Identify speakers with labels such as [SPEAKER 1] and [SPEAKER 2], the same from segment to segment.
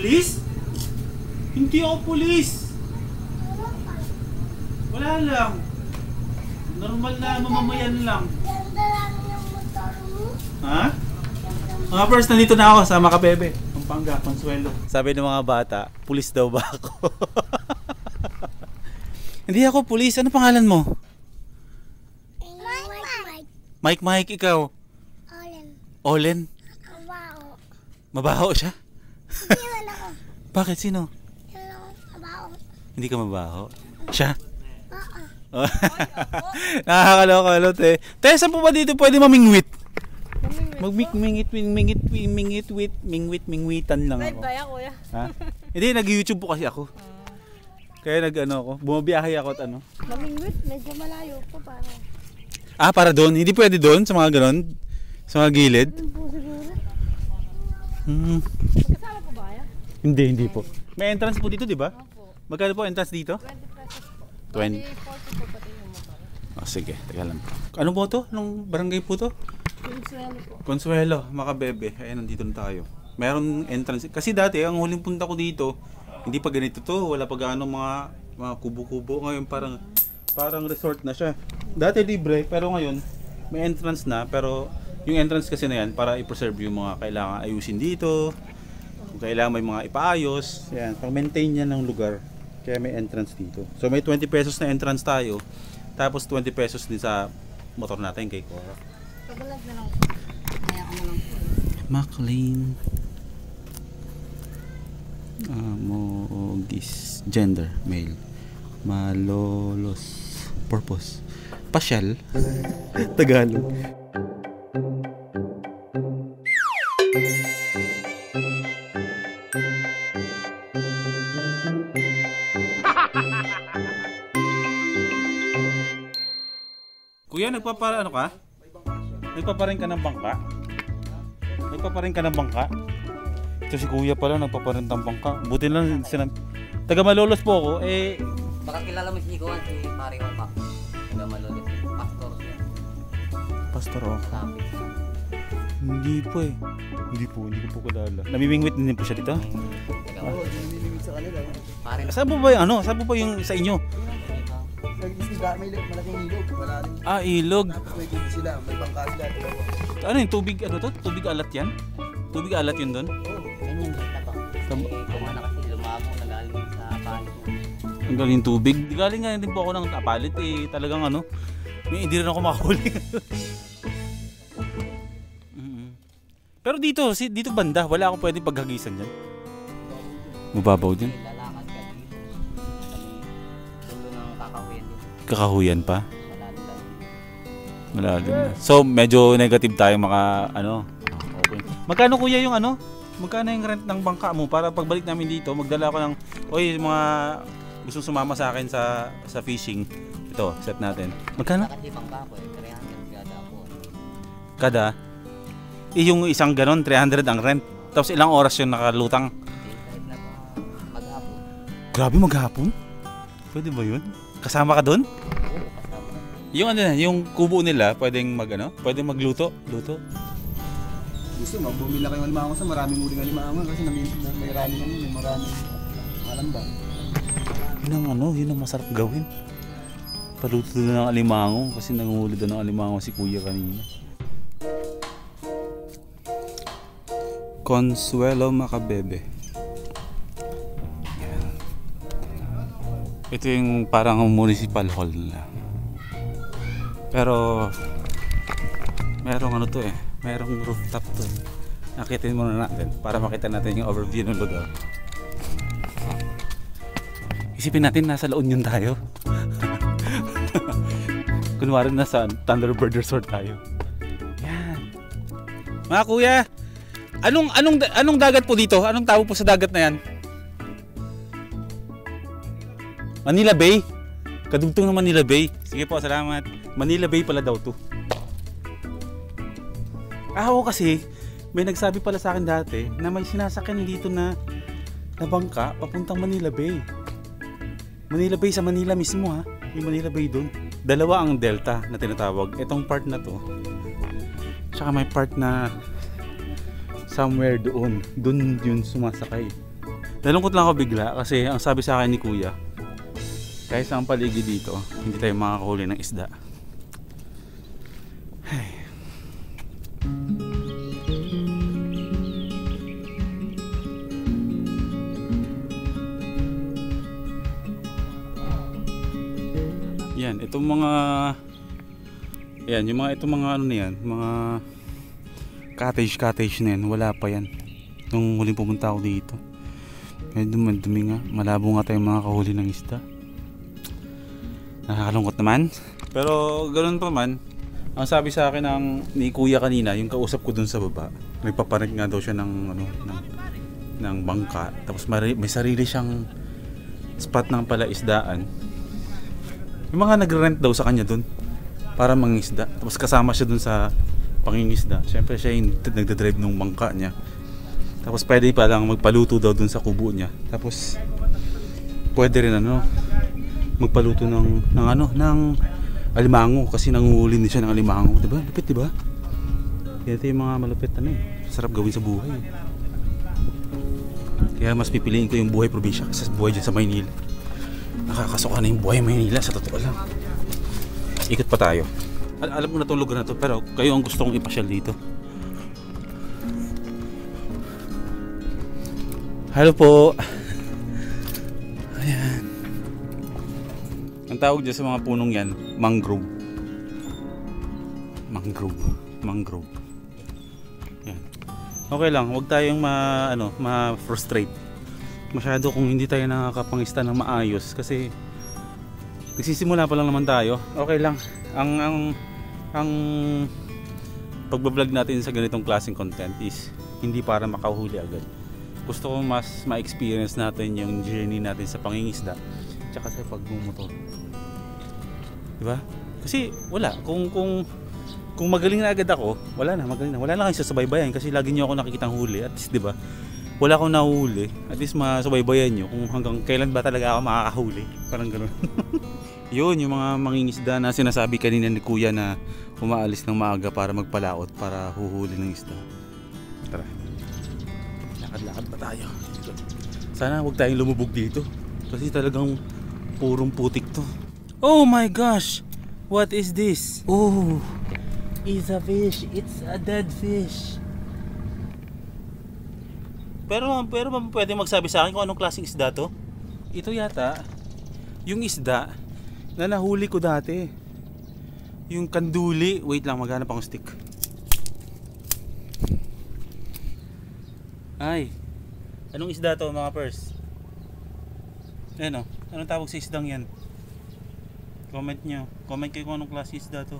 [SPEAKER 1] Pulis? Hindi ako pulis. Wala lang. Normal na mamamayan lang.
[SPEAKER 2] Ganda lang yung motor mo.
[SPEAKER 1] Ha? Mga first, nandito na ako sa Makabebe, Pampanga, Consuelo. Sabi ng mga bata, pulis daw ba ako? Hindi ako pulis. Ano pangalan mo?
[SPEAKER 2] Mike.
[SPEAKER 1] Mike, ikaw?
[SPEAKER 2] Olen.
[SPEAKER 1] Olen?
[SPEAKER 2] Abaho.
[SPEAKER 1] Mabaho siya?
[SPEAKER 2] Hindi man ako.
[SPEAKER 1] Bakit? Sino?
[SPEAKER 2] Hello. Abaho.
[SPEAKER 1] Hindi ka mabaho? Siya?
[SPEAKER 2] Oo.
[SPEAKER 1] Nakakaloka ulit eh. Te, saan po ba dito pwede mamingwit? Mingwitan lang ako.
[SPEAKER 3] Kaya kuya.
[SPEAKER 1] Ha? Hindi, nag-YouTube po kasi ako. Kaya ako, bumabiyahe ako at ano.
[SPEAKER 3] Mamingwit, medyo malayo pa para.
[SPEAKER 1] Ah, para doon? Hindi pwede doon sa mga ganon? Sa mga gilid?
[SPEAKER 3] Doon po siguro. Magkasama po ba kaya?
[SPEAKER 1] Hindi po. May entrance po dito, di ba?
[SPEAKER 3] Opo.
[SPEAKER 1] Magkano po entrance dito?
[SPEAKER 3] 20 pesos po.
[SPEAKER 1] 20.
[SPEAKER 3] 40 po pati yung motor.
[SPEAKER 1] Oh, sige, teka lang. Ano po to? Anong barangay po to?
[SPEAKER 3] Consuelo po.
[SPEAKER 1] Consuelo, Makabebe. Ayan, nandito na tayo. Meron entrance. Kasi dati, ang huling punta ko dito, hindi pa ganito to. Wala pa gaano mga kubo-kubo. Ngayon parang resort na siya. Dati libre, pero ngayon may entrance na. Pero yung entrance kasi na yan, para i-preserve yung mga kailangan ayusin dito. Kung kailangan may mga ipaayos. Yan, pang-maintain niya ng lugar. Kaya may entrance dito. So may 20 pesos na entrance tayo. Tapos 20 pesos din sa motor natin kay Cora.
[SPEAKER 3] Pagalag na lang po. Kaya ako na lang po.
[SPEAKER 1] McLean Mogis. Gender, male. Malolos. Purpose. Pasyal. Tagalog. Kuya, nagpaparin ka? Nagpaparin ka ng bangka? Nagpaparin ka ng bangka? Ito si kuya pala, nagpaparin ng bangka. Buti lang, taga Malolos po ako, eh...
[SPEAKER 4] Baka kilala mo si Kuwan, si Pari Opa. Taga Malolos, pastor siya.
[SPEAKER 1] Pastor ako.
[SPEAKER 4] Sabi.
[SPEAKER 1] Hindi po eh. Hindi ko po kilala. Namimingwit din po siya dito?
[SPEAKER 4] Taga Malolos.
[SPEAKER 5] Sa kanila.
[SPEAKER 4] Pari
[SPEAKER 1] Saan po ba yung ano? Saan po ba yung sa inyo?
[SPEAKER 5] May malaking ilog. Malalim.
[SPEAKER 1] Ah, ilog.
[SPEAKER 5] May tubig sila. May bangka sila.
[SPEAKER 1] Ano yung tubig, ano to? Tubig alat yan? Tubig alat yun doon?
[SPEAKER 4] Ganyan dito po. Eh, kumana kasi lumabo, nagaling sa palit niya.
[SPEAKER 1] Ang galing tubig. Galing nga din po ako ng tapalit eh. Talagang ano, hindi rin ako makahuli. Pero dito banda, wala akong pwede paghagisan dyan. Mababaw dyan.
[SPEAKER 4] May lalakad ka dito. Dulo ng kakahuyan dito.
[SPEAKER 1] Kakahuyan pa.
[SPEAKER 4] Malalim lang.
[SPEAKER 1] Malalim na. So medyo negative tayo okay. Magkano kuya yung ano? Magkano yung rent ng bangka mo para pagbalik namin dito, magdala ko ng mga gustong sumama sa akin sa fishing. Ito, set natin. Magkano?
[SPEAKER 4] Kasi bangka po eh, 300 gada po.
[SPEAKER 1] Kada? Yung isang ganon, 300 ang rent. Tapos ilang oras yung nakalutang?
[SPEAKER 4] Kahit na po maghapon.
[SPEAKER 1] Grabe maghapon? Pwede ba yun? Kasama ka doon?
[SPEAKER 4] Oo, kasama.
[SPEAKER 1] Yung yung kubo nila, pwedeng pwedeng magluto? Luto?
[SPEAKER 5] Gusto mo, bumili kayo ng alimango sa maraming uling alimango kasi may rami naman, may maraming malamba.
[SPEAKER 1] Yun ang masarap gawin. Paluto na ng alimango kasi nanguhuli doon ng alimango si kuya kanina. Consuelo Makabebe. Yan. Ito yung parang municipal hall nila. Pero merong merong rooftop to eh. Nakitin muna natin para makita natin yung overview ng lugar. Isipin natin nasa La Union tayo. Kunwari nasa Thunderbird Resort tayo. Yan. Mga kuya, anong dagat po dito? Anong tawag po sa dagat na yan? Manila Bay. Kadugtong ng Manila Bay. Sige po, salamat. Manila Bay pala daw to. Ako kasi, may nagsabi pala sa akin dati na may sinasakyan dito na bangka papuntang Manila Bay. Manila Bay sa Manila mismo ha. Yung Manila Bay doon. Dalawa ang delta na tinatawag. Itong part na to. Tsaka may part na somewhere doon. Doon yun sumasakay. Nalungkot lang ako bigla kasi ang sabi sa akin ni Kuya, kahit sa ang paligid dito, hindi tayo makakahuli ng isda. Ay. Yan, itong mga yung mga ano na yan, mga cottage na yan, wala pa yan nung huling pumunta ako dito. Medyo dumi nga, malabo nga tayong mga kahuli ng isda. Nakakalungkot naman, pero ganoon pa man. Ang sabi sa akin ni Kuya kanina, yung kausap ko dun sa baba, nagpapanik nga daw siya ng bangka, tapos may sarili siyang spot ng palaisdaan. Yung mga nagre-rent daw sa kanya dun para mangingisda, tapos kasama siya dun sa pangingisda. Syempre siya yung nagdadrive ng bangka niya, tapos pwede pa lang magpaluto daw dun sa kubo niya, tapos pwede rin magpaluto ng alimango kasi nanguhuli din siya ng alimango, diba? Lupit, diba? Ito yung mga malupit sarap gawin sa buhay. Kaya mas pipiliin ko yung buhay probinsya kasi buhay dyan sa Maynila. Nakakasuka na yung buhay Maynila, sa totoo lang. Ikot pa tayo. Alam ko na itong lugar na to, pero kayo ang gusto kong ipasyal dito. Hello po. Ayan. Ang tawag dyan sa mga punong yan, mangrove. Mangrove. Yan. Okay lang, huwag tayong ma-frustrate masyado kung hindi tayo nakakapangista ng maayos kasi nagsisimula pa lang naman tayo. Okay lang. Ang pagbablog natin sa ganitong klaseng content is hindi para makahuli agad. Gusto ko mas ma-experience natin yung journey natin sa pangingisda tsaka sa pagmumotor. Diba? Kasi wala. Kung magaling na agad ako, wala na kayo sa subaybayan kasi lagi niyo ako nakikitang huli. At least, diba? Wala akong nahuhuli. At least masubaybayan nyo kung hanggang kailan ba talaga ako makakahuli. Parang gano'n. Yun, yung mga mangingisda na sinasabi kanina ni Kuya na umaalis ng maaga para magpalaot para huhuli ng isda. Tara. Lakad-lakad pa tayo. Sana huwag tayong lumubog dito. Kasi talagang purong putik to. Oh my gosh! What is this? Oh, it's a fish. It's a dead fish. Pero pwede magsabi sa akin kung anong klaseng isda to? Ito yata yung isda na nahuli ko dati. Yung kanduli. Wait lang, maghanap akong stick. Ay, anong isda to mga pers? Ano? Anong tawag sa isdang yan? Comment nyo. Comment kayo kung anong klaseng isda to.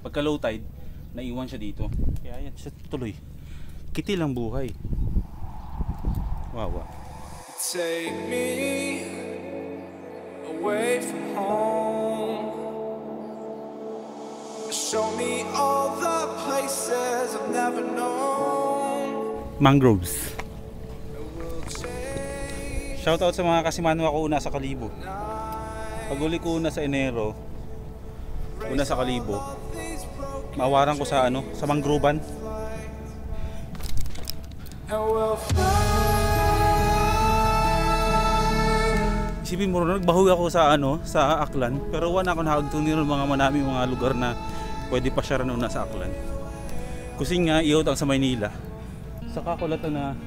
[SPEAKER 1] Pagka low tide, naiwan siya dito. Kaya yan siya tuloy. Kitil ang buhay. Wow.
[SPEAKER 6] Take me away from home. Show me all the places I've never known.
[SPEAKER 1] Mangroves. Shoutout sa mga kasimano ako una sa Kalibo. Pag-uli ko una sa Enero, una sa Kalibo, mawaran ko sa sa mangroban. Isipin mo rin, nagbahog ako sa Aklan, pero wala ako nakagtunir ng mga lugar na pwede pa siya rin sa Aklan. Kasi nga, iot ang sa Maynila. Saka ko lang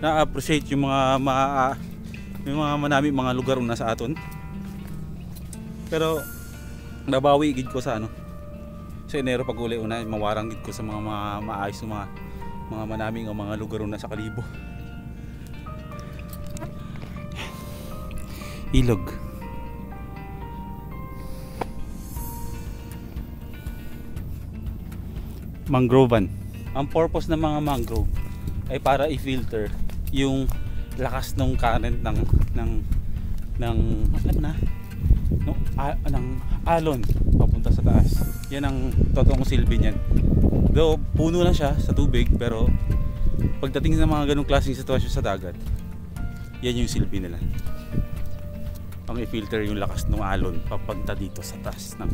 [SPEAKER 1] na-appreciate yung mga manami mga lugar na sa aton. Pero, nabawi gid ko sa sa Enero pag uli una, mawarang gid ko sa mga maayos mga manaming mga lugar na sa Kalibo. Ilog. Mangrovan. Ang purpose ng mga mangrove ay para i-filter yung lakas ng current ng alon papunta sa taas. Yan ang totoong silbi niyan. Though puno lang siya sa tubig, pero pagdating sa mga ganung klaseng sitwasyon sa dagat, yan yung silbi nila. Ang i-filter yung lakas ng alon papunta dito sa taas ng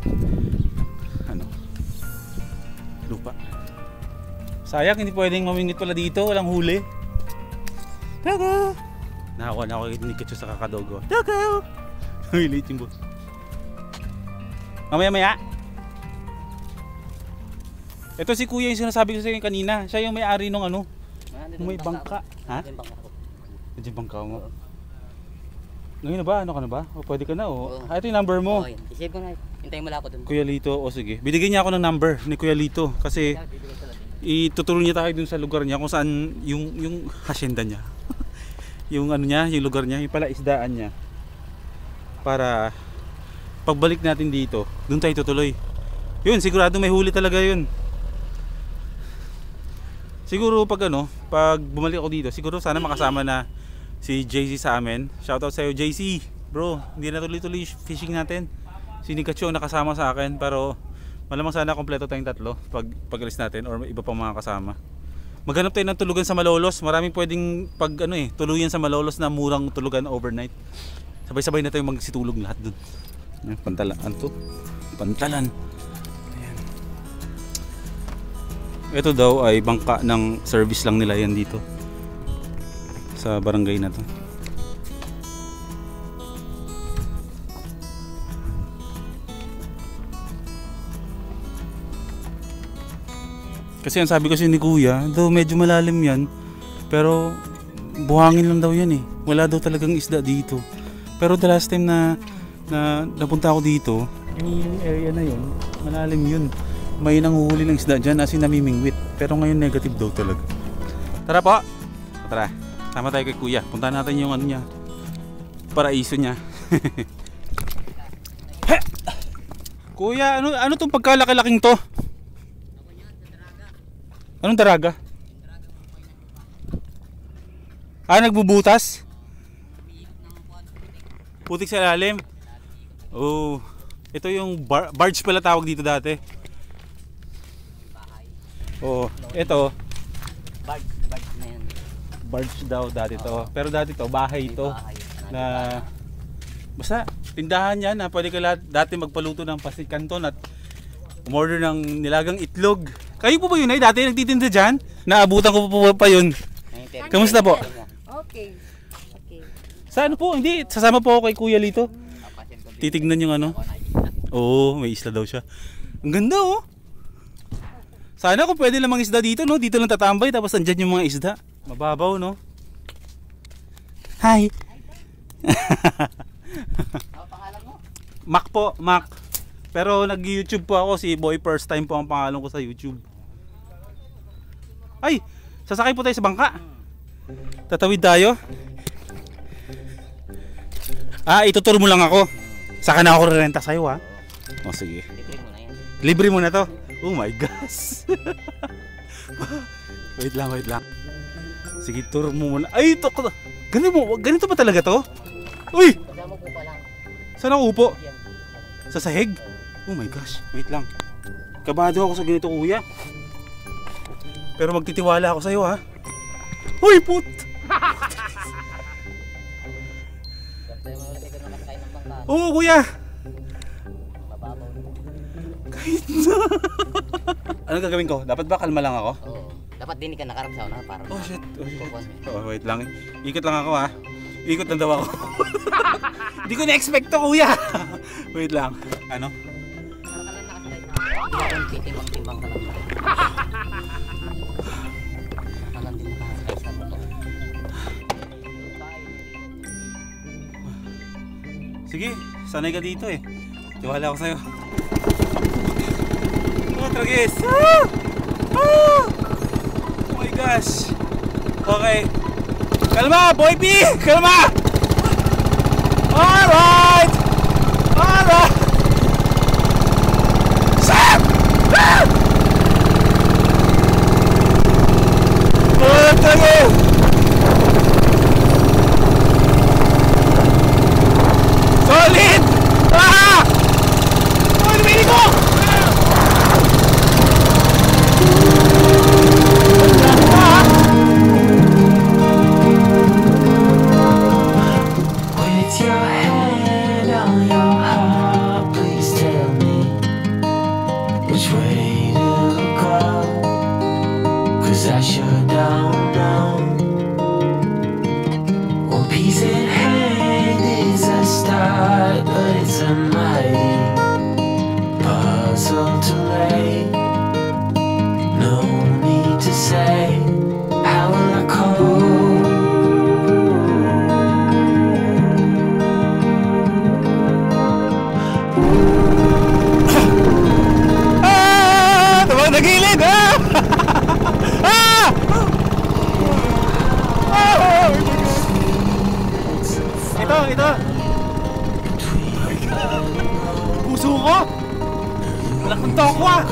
[SPEAKER 1] lupa. Sayang hindi pwedeng mamingit pala dito, walang huli. Taga! Nakakuha na ako ni Ketsu sa kakadogo. Dogo! Humilit yung boss. Mamaya-maya. Ito si kuya yung sinasabi ko sa inyo kanina. Siya yung may-ari nung ano. May bangka. Ha? Medyo bangka mo. Ngayon na ba? Ano ka na ba? O pwede ka na o. Ito yung number mo.
[SPEAKER 4] Okay, isave ko na. Hintayin mo lang ako dun.
[SPEAKER 1] Kuya Lito, o sige. Binigyan niya ako ng number ni Kuya Lito kasi ituturo niya tayo dun sa lugar niya kung saan yung hacienda niya. Yung ano niya, yung lugar niya, yung pala isdaan niya. Para pagbalik natin dito, dun tayo tutuloy. Yun, sigurado may huli talaga yun. Siguro pag pag bumalik ako dito, siguro sana makasama na si JC sa amin. Shoutout sa iyo JC. Bro, hindi na tuloy-tuloy fishing natin. Si Nikacho nakasama sa akin pero malamang sana kompleto tayong tatlo pag-alis natin or iba pang mga kasama. Maghanap tayo ng tulugan sa Malolos. Maraming pwedeng tuluyan sa Malolos na murang tulugan overnight. Sabay-sabay na tayong magsitulog lahat dun. Pantalan. Ano to? Pantalan. Ito daw ay bangka ng service lang nila yan dito sa barangay na to. Kasi ang sabi kasi ni Kuya, daw medyo malalim yan, pero buhangin lang daw yan eh. Wala daw talagang isda dito. Pero the last time na napunta ako dito, yung area na yun, malalim yun. May nanguhuli ng isda dyan as in namimingwit. Pero ngayon negative daw talaga. Tara po! Tara, sama tayo kay Kuya. Puntahan natin yung ano niya, paraiso niya. Kuya, ano tong pagkalaki-laking to? Anong daraga? Nagbubutas? Putik sa ilalim? Oh, ito yung barge pala tawag dito dati. Oh, ito.
[SPEAKER 4] Barge na yan.
[SPEAKER 1] Barge daw dati to. Pero dati to, bahay to. Na basta tindahan yan na pwede ka dati magpaluto ng pasit canton at umorder ng nilagang itlog. Kayo po ba yun ay dati nagtitinda dyan? Naabutan ko po pa yun. Kamusta po?
[SPEAKER 3] Okay.
[SPEAKER 1] Sa po? Hindi, sasama po ako kay Kuya Lito. Titignan yung ano. Oo, may isla daw siya. Ang ganda oh. Sana kung pwede lang mga isda dito, no? Dito lang tatambay tapos andyan yung mga isda. Mababaw, no? Hi!
[SPEAKER 4] Pangalan mo?
[SPEAKER 1] Mac po, Mac. Pero nag-YouTube po ako, si Boy First Time po ang pangalan ko sa YouTube. Ay! Sasakay po tayo sa bangka. Tatawid tayo. Ituturo mo lang ako. Saka na ako rerenta sa'yo, ha? O, sige.
[SPEAKER 4] Libre mo na yan.
[SPEAKER 1] Libre mo na to. Oh my gosh. Wait lang. Sige, tour mo muna. Ay, ito. Ganito ba talaga to? Uy!
[SPEAKER 4] Kasama po pa lang.
[SPEAKER 1] Saan ako upo?
[SPEAKER 4] Yan.
[SPEAKER 1] Sa sahig? Oh my gosh. Wait lang. Kabado ako sa ganito, kuya. Pero magtitiwala ako sa'yo, ha? Uy, put!
[SPEAKER 4] Kasi mo ulit ikaw na makakain ng bangka.
[SPEAKER 1] Oo, kuya.
[SPEAKER 4] Mababaw.
[SPEAKER 1] Kahit na. Ano gagawin ko? Dapat ba kalma lang ako?
[SPEAKER 4] Oo. Dapat din ka nakarap sa una para.
[SPEAKER 1] Oh shit.
[SPEAKER 4] Focus.
[SPEAKER 1] Oh, wait lang. Ikot lang ako, ha. Ikot lang daw ako. Hindi ko na-expect to, kuya. Wait lang. Ano?
[SPEAKER 4] Para ka lang nakaslide. Hindi ka timbang-timbang ka lang. Alam din nakasakay sa motor.
[SPEAKER 1] Sige, sanay ka dito eh. Tiwala ako sa'yo. Oh, tragis! Ah! Ah! Oh my gosh! Okay. Kalma, Boy P! Kalma! Alright! Alright! Sam! Ah! Oh, tragis! Solid! Ah! Oh, lumili ko!
[SPEAKER 6] With your head
[SPEAKER 1] ko! Malakang toko ah!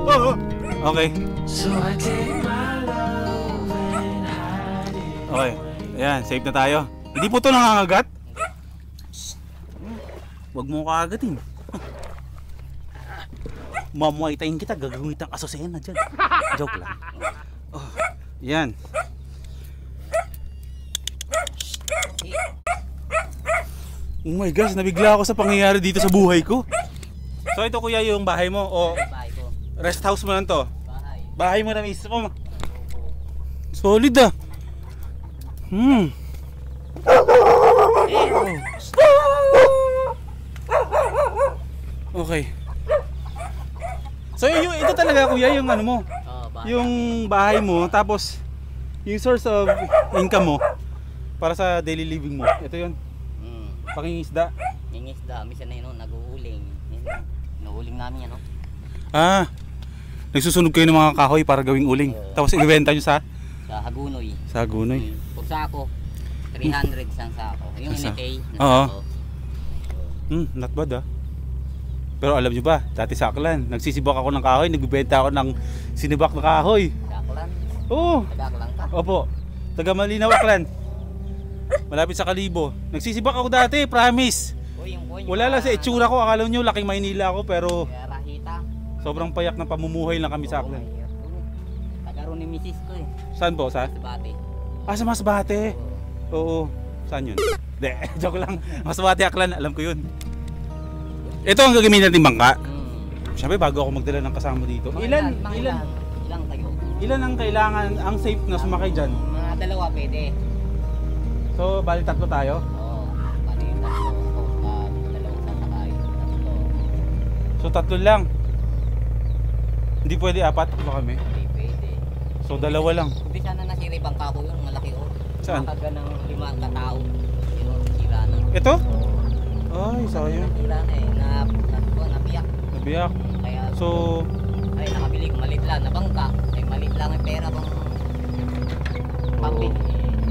[SPEAKER 1] Oh, okay. Okay, ayan, safe na tayo. Hindi po ito nangangagat? Huwag mo kaagatin. Mamuaytayin kita, gagawin kitang asosena dyan. Joke lang. Oh, yan. Oh my gosh, nabigla ako sa pangyayari dito sa buhay ko. So ito kuya yung bahay mo o
[SPEAKER 4] Bahay ko.
[SPEAKER 1] rest house mo lang to?
[SPEAKER 4] Bahay.
[SPEAKER 1] Bahay mo na mismo. Solid ah. Okay. So ito talaga kuya yung ano mo,
[SPEAKER 4] Bahay.
[SPEAKER 1] yung bahay mo, tapos yung source of income mo para sa daily living mo. Ito yun, pangingisda.
[SPEAKER 4] Ningisda, minsan na yun, nag-uuling. Yan, inuuling namin yan, no?
[SPEAKER 1] Ah, nagsusunog kayo ng mga kahoy para gawing uling. Tapos ibebenta nyo sa
[SPEAKER 4] Hagunoy.
[SPEAKER 1] Gunoy.
[SPEAKER 4] Pag sako, 300 isang sako. Yung
[SPEAKER 1] Isa.
[SPEAKER 4] NK na
[SPEAKER 1] Oo.
[SPEAKER 4] sako.
[SPEAKER 1] Not bad ah. Pero alam nyo ba, dati sa Aklan, nagsisibak ako ng kahoy, nagbebenta ako ng sinibak na kahoy.
[SPEAKER 4] Daklan.
[SPEAKER 1] Oo,
[SPEAKER 4] Daklan ka.
[SPEAKER 1] opo. Taga Malinaw, Aklan. Malapit sa Kalibo. Nagsisibak ako dati, promise. Wala lang sa itsura ko, akala nyo laking Maynila ako, pero
[SPEAKER 4] Kaya rahita.
[SPEAKER 1] sobrang payak na pamumuhay lang kami sa Aklan.
[SPEAKER 4] Tagaroon ni misis ko eh.
[SPEAKER 1] Saan po? Sa?
[SPEAKER 4] Sa bati.
[SPEAKER 1] Ah, sa Masbate. Oo. Saan yun? De, joke lang. Masbate, Aklan, alam ko yun. Ito ang gagamitin natin bangka. Siyempre bago ako magdala ng kasama dito. Ilan
[SPEAKER 4] kayo?
[SPEAKER 1] Ilan ang kailangan, ang safe na sumakay dyan?
[SPEAKER 4] Mga dalawa pwede.
[SPEAKER 1] So, bali tatlo tayo.
[SPEAKER 4] Oo. Bali tatlo. Dalawang sasakay. Tatlo.
[SPEAKER 1] So, tatlo lang. Hindi pwede apat ba kami?
[SPEAKER 4] Hindi pwede.
[SPEAKER 1] So, dalawa lang.
[SPEAKER 4] Umpisa na nasira yung bangka ko yun. Malaki o.
[SPEAKER 1] Saan?
[SPEAKER 4] Makaga ng 5 katao. Yun, sira na.
[SPEAKER 1] Ito? Ay, sayang.
[SPEAKER 4] Sira na eh. Nabiyak.
[SPEAKER 1] Nabiyak.
[SPEAKER 4] Kaya
[SPEAKER 1] So,
[SPEAKER 4] ay nakabili ko malit lang na bangka. Ay malit lang ang pera pang pambili.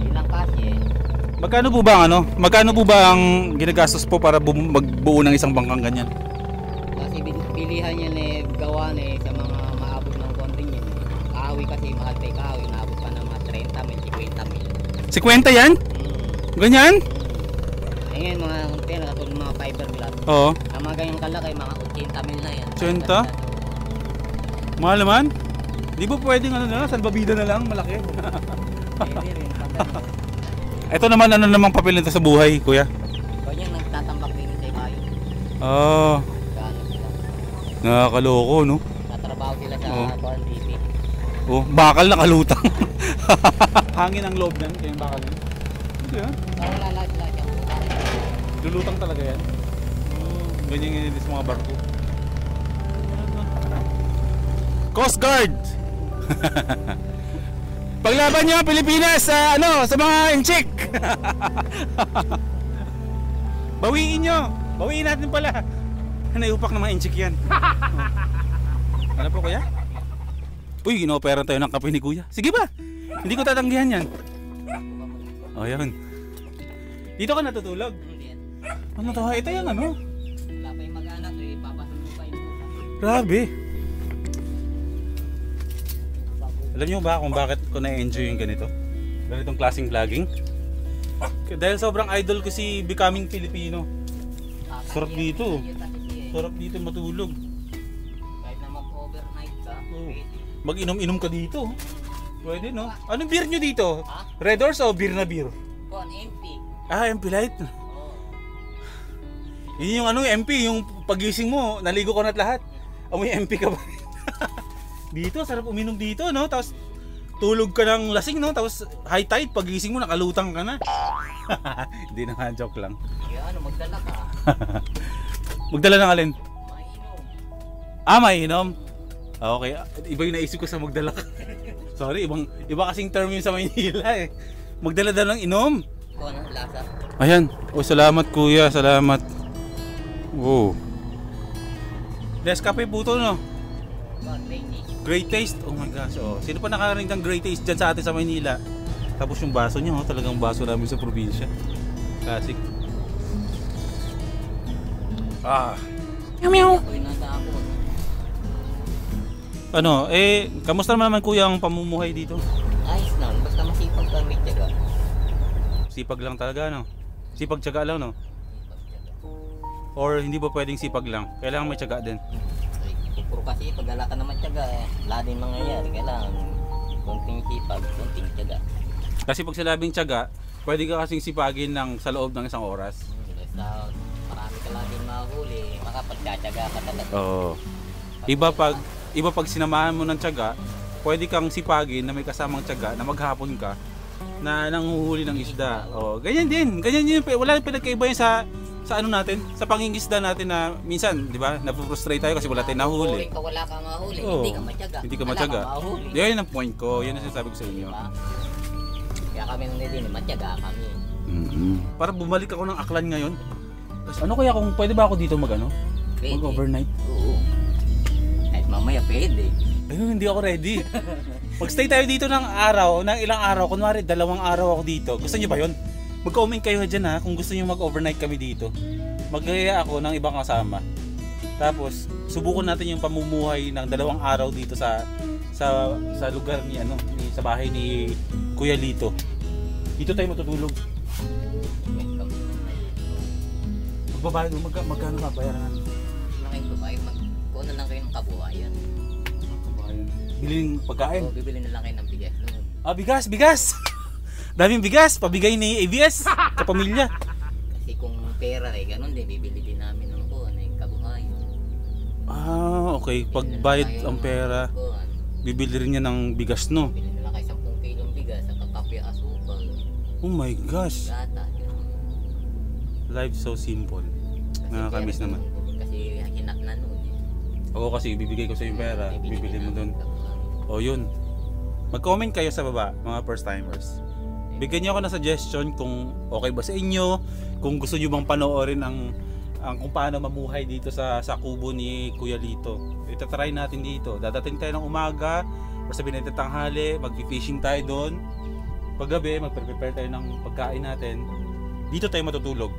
[SPEAKER 4] Ilang kasi eh.
[SPEAKER 1] magkano po ba ang ano? Magkano po ba ang ginagastos po para magbuo ng isang bangkang ganyan?
[SPEAKER 4] Kasi bilihan yan eh, gawa na eh sa mga maabot ng konting yan. Kahoy kasi mahal pa yung kahoy, naabot pa ng mga 30 mil, 50 mil.
[SPEAKER 1] 50 yan? Ganyan?
[SPEAKER 4] Ngayon mga pera katulad ng mga fiberglass.
[SPEAKER 1] Oo.
[SPEAKER 4] Ang mga ganyang kalaki, mga 80 mil na yan.
[SPEAKER 1] 80? Mahal naman? Di ba pwedeng ano na, salbabida na lang, malaki?
[SPEAKER 4] Pwede rin.
[SPEAKER 1] Ito naman, ano namang papel nito sa buhay, kuya?
[SPEAKER 4] Ganyan nagtatambak din sa kayo.
[SPEAKER 1] Ah,
[SPEAKER 4] Gano'n sila.
[SPEAKER 1] nakakaloko, no?
[SPEAKER 4] Tatrabaho sila sa
[SPEAKER 1] Oo.
[SPEAKER 4] Corn TV.
[SPEAKER 1] Oh, bakal na kalutang. Hangin ang loob yan, kaya yung bakal yan. Hindi yan.
[SPEAKER 4] Parang wala sila siya.
[SPEAKER 1] Lulutang talaga yan. Ganyan yung sa mga barko. Coast Guard! Paglaban nyo Pilipinas sa sa mga inchik. Bawiin nyo. Bawiin natin pala. Naiupak ng mga inchik yan. Ano po kuya? Uy, inoperan tayo ng kape ni kuya. Sige ba? Hindi ko tatanggihan yan. O yan. Dito ka natutulog.
[SPEAKER 4] Hindi yan.
[SPEAKER 1] Ano to? Ito yung ano?
[SPEAKER 4] Wala pa yung mag-anak eh. Papasun mo pa yung buka.
[SPEAKER 1] Grabe. Alam niyo ba kung bakit ko na-enjoy yung ganito? Ganitong klaseng vlogging? Dahil sobrang idol ko si Becoming Filipino. Sarap dito. Sarap dito matulog.
[SPEAKER 4] Kahit na mag-overnight ka,
[SPEAKER 1] Oh.
[SPEAKER 4] pwede.
[SPEAKER 1] Mag-inom-inom ka dito. Pwede no? Anong beer nyo dito?
[SPEAKER 4] Ha?
[SPEAKER 1] Red Horse o beer na beer?
[SPEAKER 4] Kon, empty.
[SPEAKER 1] Ah, MP Light.
[SPEAKER 4] Oo.
[SPEAKER 1] Yun yung MP, yung pagising mo, naligo ko na at lahat. Amoy MP ka ba? Dito, sarap uminom dito, no? Tapos tulog ka ng lasing, no? Tapos high tide, pagising mo, nakalutang ka na. Hindi na, joke lang.
[SPEAKER 4] Kaya ano, magdala ka.
[SPEAKER 1] Magdala ng alin?
[SPEAKER 4] Mainom.
[SPEAKER 1] Ah, mainom. Ah, okay, iba yung naisip ko sa magdala ka. Sorry, iba kasing term yun sa Maynila eh. Magdala daw ng inom.
[SPEAKER 4] Kon, lasa.
[SPEAKER 1] Ayan. Oh, salamat kuya, salamat. Wow. Nescafe po to, no?
[SPEAKER 4] Kon, lady.
[SPEAKER 1] Great taste. Oh my gosh. Oh. Sino pa nakarinig ng great taste dyan sa atin sa Maynila? Tapos yung baso niya, oh, talagang baso namin sa probinsya. Classic. Ah. Meow.
[SPEAKER 4] Ako yung nasa ako.
[SPEAKER 1] Ano, kamusta naman kuya ang pamumuhay dito?
[SPEAKER 4] Ayos lang, basta masipag ka may tiyaga.
[SPEAKER 1] Sipag lang talaga, no? Sipag tiyaga lang, no? Or hindi ba pwedeng sipag lang? Kailangan may tiyaga din.
[SPEAKER 4] Puro kasi pag wala ka naman tiyaga, wala din mangyayari. Kailangan konting sipag, konting tiyaga.
[SPEAKER 1] Kasi pag sinabing tiyaga, pwede ka kasing sipagin ng sa loob ng isang oras.
[SPEAKER 4] Basta marami ka laging mahuli, makapagtsatsaga ka talaga.
[SPEAKER 1] Oo. Iba pag sinamahan mo ng tiyaga, pwede kang sipagin na may kasamang tiyaga na maghapon ka na nanguhuli ng isda. Oh, ganyan din. Ganyan din. Wala pinagkaiba yan sa ano natin, sa pangingisda natin na minsan, 'di ba? Napufrustrate tayo kasi wala tayong nahuli.
[SPEAKER 4] Ka, wala kang mahuli,
[SPEAKER 1] Oo.
[SPEAKER 4] hindi ka matyaga.
[SPEAKER 1] Hindi ka matyaga. Yan ang point ko. Yan ang sinasabi ko sa inyo.
[SPEAKER 4] Diba? Kaya kami nung din, matyaga kami.
[SPEAKER 1] Para bumalik ako ng Aklan ngayon. Ano kaya kung pwede ba ako dito
[SPEAKER 4] Pwede.
[SPEAKER 1] mag-overnight?
[SPEAKER 4] Oo. Kahit mamaya pwede.
[SPEAKER 1] Ayun, hindi ako ready. Mag-stay tayo dito ng ilang araw. Kunwari, 2 araw ako dito. Gusto niyo ba yun? Mag-comment kayo dyan ha, kung gusto niyo mag-overnight kami dito. Mag-gaya ako ng ibang kasama. Tapos, subukan natin yung pamumuhay ng 2 araw dito sa lugar ni sa bahay ni Kuya Lito. Dito tayo matutulog. Magbabayad mo, magkano ba bayaran natin?
[SPEAKER 4] Lang kayo babae, magkuha na lang kayo ng kabuhayan.
[SPEAKER 1] Biling pagkain.
[SPEAKER 4] O, bibili na lang kayo ng bigas. No?
[SPEAKER 1] Bigas! Daming bigas, pabigay ni ABS sa pamilya.
[SPEAKER 4] Kasi kung pera ganun din, bibili din namin ng kabuhayan.
[SPEAKER 1] Okay. Pagbayad ang pera, bibili rin niya ng bigas, no?
[SPEAKER 4] Bibili na lang kayo 10 kilong bigas, at kape, asukal,
[SPEAKER 1] Oh my gosh.
[SPEAKER 4] gata.
[SPEAKER 1] Life so simple. Nakakamiss naman.
[SPEAKER 4] Kasi hinap na noon.
[SPEAKER 1] Oo, kasi ibibigay ko sa yung pera, bibili mo dun. Yun. Mag-comment kayo sa baba, mga first timers. Bigyan niyo ako ng suggestion kung okay ba sa inyo, kung gusto niyo bang panoorin ang kung paano mamuhay dito sa kubo ni Kuya Lito. Itatry natin dito. Dadating tayo ng umaga, o sabihin natin tanghali, mag-fishing tayo doon. Paggabi, mag-prepare tayo ng pagkain natin. Dito tayo matutulog.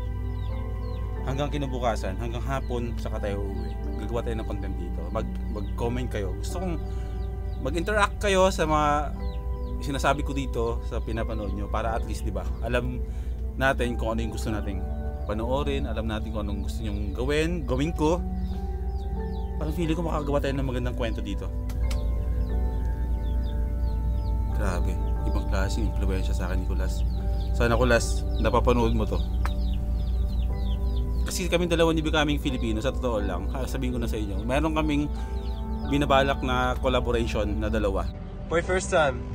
[SPEAKER 1] Hanggang kinabukasan, hanggang hapon, saka tayo uuwi. Gagawa tayo ng content dito. Mag-comment kayo. Gusto kong mag-interact kayo sa mga sinasabi ko dito sa pinapanood nyo para at least, di ba, alam natin kung ano yung gusto nating panoorin, alam natin kung anong gusto nyong gawin ko. Parang feeling ko makagawa tayo ng magandang kwento dito. Grabe, ibang klase yung influensya sa akin ni Kulas. Sana Kulas, napapanood mo to. Kasi kami dalawa ni Becoming Filipino, sa totoo lang, sabihin ko na sa inyo, meron kaming binabalak na collaboration na 2.
[SPEAKER 7] My first time.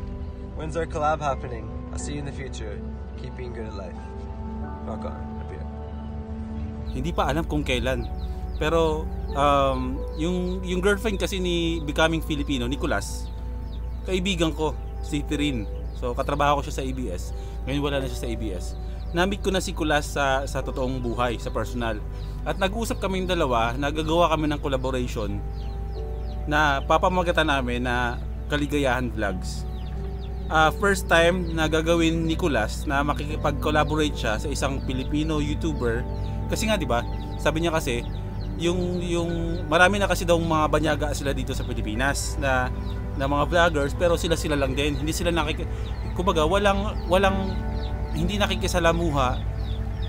[SPEAKER 7] When's our collab happening? I'll see you in the future. Keep being good at life. Rock on. Happy.
[SPEAKER 1] Hindi pa alam kung kailan. Pero yung girlfriend kasi ni Becoming Filipino, Nicolas, kaibigan ko, si Tirin. So katrabaho ko siya sa ABS. Ngayon wala na siya sa ABS. Namit ko na si Kulas sa totoong buhay, sa personal. At nag-usap kaming dalawa, nagagawa kami ng collaboration na papamagatan namin na Kaligayahan Vlogs. First time na gagawin ni Kulas na makikipag-collaborate siya sa isang Filipino YouTuber. Kasi nga 'di ba? Sabi niya kasi yung marami na kasi daw mga banyaga sila dito sa Pilipinas na mga vloggers, pero sila lang din. Hindi sila kumbaga walang hindi nakikisalamuha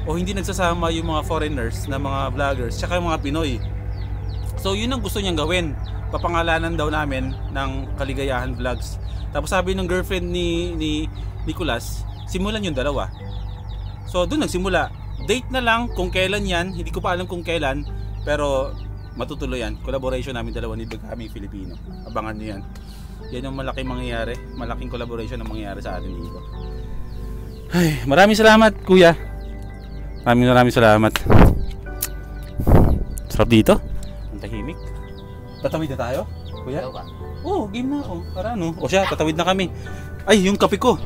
[SPEAKER 1] o hindi nagsasama yung mga foreigners na mga vloggers tsaka yung mga Pinoy. So yun ang gusto niyang gawin. Papangalanan daw namin ng Kaligayahan Vlogs. Tapos sabi ng girlfriend ni Nicolas, simulan yung 2. So doon nagsimula. Date na lang kung kailan yan. Hindi ko pa alam kung kailan, pero matutuloy yan. Collaboration namin 2 ni Becoming Filipino. Abangan nyo yan. Yan yung malaking mangyayari. Malaking collaboration ang mangyayari sa atin dito. Ay, maraming salamat kuya. Maraming salamat. Sarap dito. Ang tahimik. Tatawid na tayo, kuya?
[SPEAKER 4] Ikaw ba?
[SPEAKER 1] Oo, game na ako. Para ano? O siya, tatawid na kami. Ay, yung kape ko.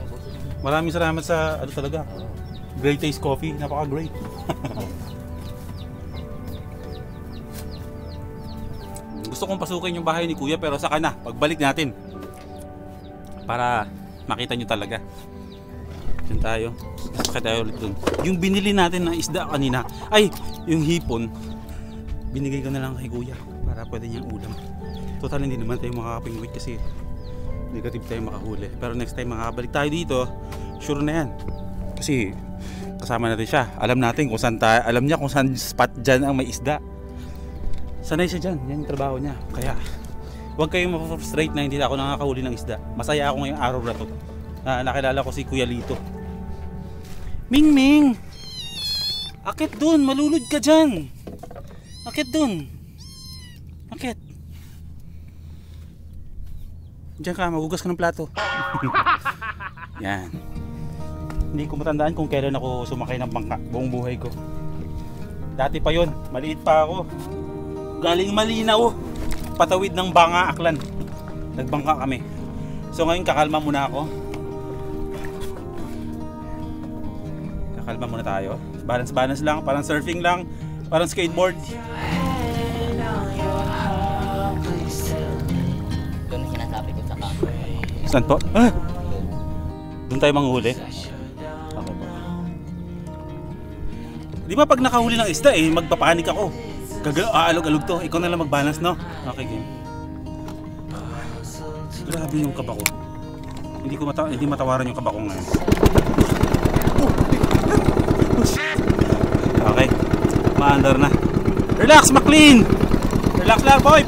[SPEAKER 1] Maraming salamat sa talaga. Great taste coffee. Napaka-great. Gusto kong pasukin yung bahay ni kuya pero saka na. Pagbalik natin. Para makita nyo talaga. Diyan tayo. Saka tayo ulit dun. Yung binili natin na isda kanina. Ay, yung hipon. binigay ko na lang kay kuya para pwede niyang ulam. Total hindi naman tayo makakapingwit kasi negative tayo makahuli. Pero next time makakabalik tayo dito, sure na yan. Kasi kasama natin siya. Alam natin kung saan tayo, alam niya kung saan spot dyan ang may isda. Sanay siya dyan, yan yung trabaho niya. Kaya huwag kayong ma-frustrate na hindi na ako nakakahuli ng isda. Masaya ako ngayong araw na to. Nakilala ko si Kuya Lito. Ming Ming! Akit dun, malulod ka dyan. Akit dun. Akit. Diyan ka, magugas ka ng plato. Yan. Hindi ko matandaan kung kailan ako sumakay ng bangka buong buhay ko. Dati pa yon, maliit pa ako. Galing Malinaw, patawid ng Banga, Aklan. Nagbangka kami. So ngayon kakalma muna ako. Kakalma muna tayo. Balance lang, parang surfing lang, parang skateboard.
[SPEAKER 4] Doon sinasabi ko sa camera.
[SPEAKER 1] Saan po? Ah! Doon tayo manghuli. Okay po. Di ba pag nakahuli ng isda magpapanik ako. Aalog-alog to. Ikaw na lang mag-balance, no? Okay, game. Grabe yung kaba ko. Hindi matawaran yung kaba ko ngayon. Okay. Maandar na. Relax, McLean! Relax lang, boy!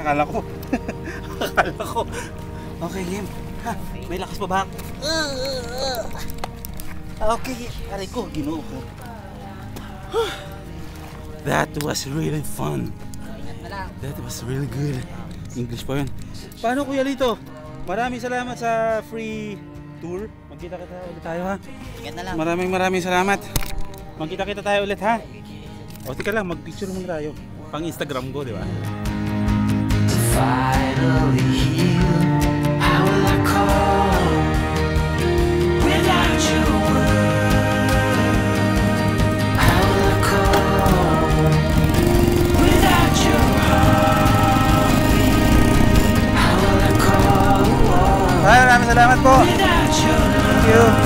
[SPEAKER 1] Akala ko. Okay, game. Ha, may lakas pa ba? Okay, aray ko, ginoo ko. That was really fun. That was really good. English pa yun. Paano, Kuya Lito? Maraming salamat sa free tour. Magkita-kita ulit tayo, ha?
[SPEAKER 4] Ingat na lang.
[SPEAKER 1] Maraming salamat. Magkita-kita tayo ulit, ha? O, tika lang, mag-picture muna tayo. Pang Instagram ko, di ba?
[SPEAKER 6] Finally here, how will I cope without your word? How will I cope without your heartbeat? How will I cope
[SPEAKER 1] Maraming salamat po.
[SPEAKER 6] without your love?
[SPEAKER 1] Thank you.